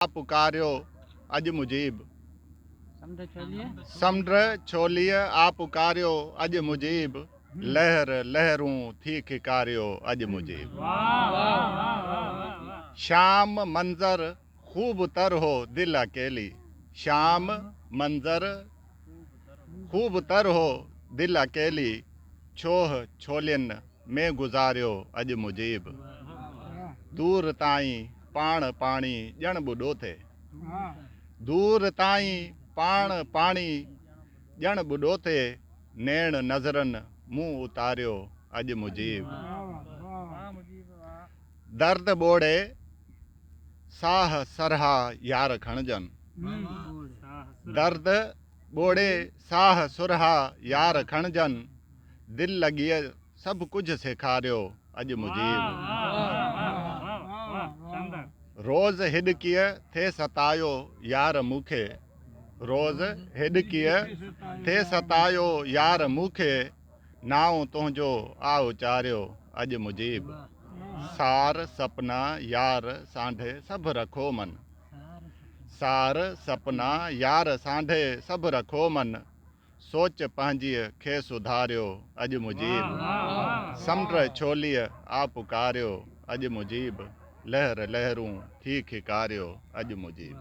पुकारियो अज मुजीब। समुंड छोलिए आ पुकारियो अज मुजीब। लहर लहरूं थी खिकारियो अज मुजीब। शाम मंजर खूब तर हो दिल अकेली। शाम मंजर खूब तर हो दिल अकेली। छोह छोलियन में गुजारियो अज मुजीब। दूर ताईं पाण पाणी ॼण ॿुॾो थे। दूर ताईं पाण पाणी ॼण ॿुॾो थे। नेण नज़रनि मुंहुं उतारियो अज मुजीब। दर्द ॿोड़े साह सरहा यार खणजन। दर्द ॿोड़े साह सुरहा यार खणजन। दिल लॻीअ सभु कुझु सेखारियो अज मुजीब। रोज़ हिॾकीअ थे सतायो यार मूंखे। रोज़ हिॾकीअ थे सतायो यार मूंखे। नाउ तुंहिंजो आ उचारियो अज मुजीब। सार सपना यार सांढे सभु रखो मन। सार सपना यार सांढे सभु रखो मन। सोच पंहिंजीअ खे सुधारियो अज मुजीब। समुंड छोलिए आ पुकारियो अज मुजीब। लहर लहरूं थी खिकारियो अज मुजीब।